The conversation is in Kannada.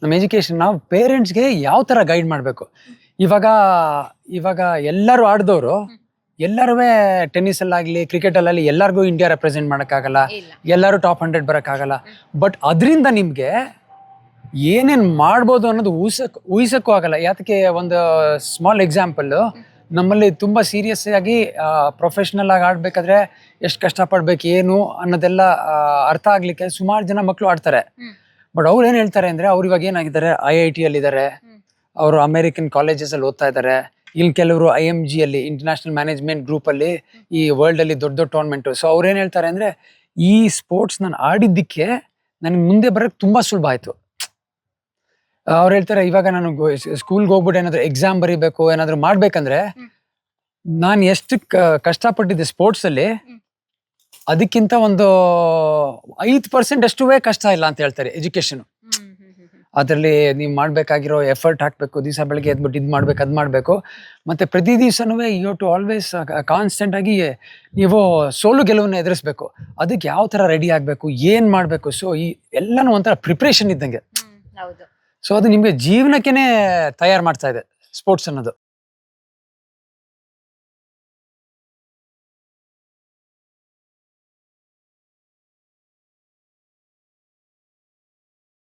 ನಮ್ಮ ಎಜುಕೇಶನ್ ನಾವು ಪೇರೆಂಟ್ಸ್ಗೆ ಯಾವ ಥರ ಗೈಡ್ ಮಾಡಬೇಕು. ಇವಾಗ ಇವಾಗ ಎಲ್ಲರೂ ಆಡಿದವರು ಎಲ್ಲರೂ ಟೆನ್ನಿಸಲ್ಲಾಗಲಿ ಕ್ರಿಕೆಟಲ್ಲಾಗಲಿ ಎಲ್ಲರಿಗೂ ಇಂಡಿಯಾ ರೆಪ್ರೆಸೆಂಟ್ ಮಾಡೋಕ್ಕಾಗಲ್ಲ, ಇಲ್ಲ. ಎಲ್ಲರೂ ಟಾಪ್ 100 ಬರೋಕ್ಕಾಗಲ್ಲ. ಬಟ್ ಅದರಿಂದ ನಿಮಗೆ ಏನೇನು ಮಾಡ್ಬೋದು ಅನ್ನೋದು ಊಹಿಸೋಕ್ಕೂ ಆಗಲ್ಲ. ಯಾತಕ್ಕೆ ಒಂದು ಸ್ಮಾಲ್ ಎಕ್ಸಾಂಪಲ್, ನಮ್ಮಲ್ಲಿ ತುಂಬ ಸೀರಿಯಸ್ ಆಗಿ ಪ್ರೊಫೆಷ್ನಲ್ ಆಗಿ ಆಡಬೇಕಾದ್ರೆ ಎಷ್ಟು ಕಷ್ಟಪಡ್ಬೇಕು ಏನು ಅನ್ನೋದೆಲ್ಲ ಅರ್ಥ ಆಗಲಿಕ್ಕೆ ಸುಮಾರು ಜನ ಮಕ್ಕಳು ಆಡ್ತಾರೆ. ಬಟ್ ಅವ್ರು ಏನು ಹೇಳ್ತಾರೆ ಅಂದರೆ, ಅವ್ರು ಇವಾಗ ಏನಾಗಿದ್ದಾರೆ IIT ಅಲ್ಲಿದ್ದಾರೆ, ಅವರು ಅಮೇರಿಕನ್ ಕಾಲೇಜಸಲ್ಲಿ ಓದ್ತಾ ಇದ್ದಾರೆ. ಇಲ್ಲಿ ಕೆಲವರು IMG ಅಲ್ಲಿ ಇಂಟರ್ನ್ಯಾಷನಲ್ ಮ್ಯಾನೇಜ್ಮೆಂಟ್ ಗ್ರೂಪಲ್ಲಿ ಈ ವರ್ಲ್ಡಲ್ಲಿ ದೊಡ್ಡ ದೊಡ್ಡ ಟೂರ್ನಮೆಂಟು. ಸೊ ಅವ್ರು ಏನು ಹೇಳ್ತಾರೆ ಅಂದರೆ, ಈ ಸ್ಪೋರ್ಟ್ಸ್ ನಾನು ಆಡಿದ್ದಕ್ಕೆ ನನಗೆ ಮುಂದೆ ಬರೋಕ್ಕೆ ತುಂಬ ಸುಲಭ ಆಯಿತು. ಅವ್ರು ಹೇಳ್ತಾರೆ, ಇವಾಗ ನಾನು ಸ್ಕೂಲ್ಗೆ ಹೋಗ್ಬಿಟ್ಟು ಏನಾದರೂ ಎಕ್ಸಾಮ್ ಬರೀಬೇಕು ಏನಾದರೂ ಮಾಡ್ಬೇಕಂದ್ರೆ ನಾನು ಎಷ್ಟು ಕಷ್ಟಪಟ್ಟಿದ್ದೆ ಸ್ಪೋರ್ಟ್ಸಲ್ಲಿ, ಅದಕ್ಕಿಂತ ಒಂದು 5% ಅಷ್ಟೂ ಕಷ್ಟ ಇಲ್ಲ ಅಂತ ಹೇಳ್ತಾರೆ ಎಜುಕೇಷನು. ಅದರಲ್ಲಿ ನೀವು ಮಾಡಬೇಕಾಗಿರೋ ಎಫರ್ಟ್ ಹಾಕಬೇಕು, ದಿವಸ ಬೆಳಗ್ಗೆ ಎದ್ಬಿಟ್ಟು ಇದು ಮಾಡ್ಬೇಕು ಅದು ಮಾಡಬೇಕು. ಮತ್ತು ಪ್ರತಿ ದಿವಸನೂ ಯು ಟು ಆಲ್ವೇಸ್ ಕಾನ್ಸ್ಟೆಂಟ್ ಆಗಿ ನೀವು ಸೋಲು ಗೆಲುವನ್ನು ಎದುರಿಸ್ಬೇಕು. ಅದಕ್ಕೆ ಯಾವ ಥರ ರೆಡಿ ಆಗಬೇಕು, ಏನು ಮಾಡಬೇಕು. ಸೊ ಈ ಎಲ್ಲನೂ ಒಂಥರ ಪ್ರಿಪ್ರೇಷನ್ ಇದ್ದಂಗೆ. ಹೌದು. ಸೊ ಅದು ನಿಮಗೆ ಜೀವನಕ್ಕೇ ತಯಾರು ಮಾಡ್ತಾ ಇದೆ ಸ್ಪೋರ್ಟ್ಸ್ ಅನ್ನೋದು.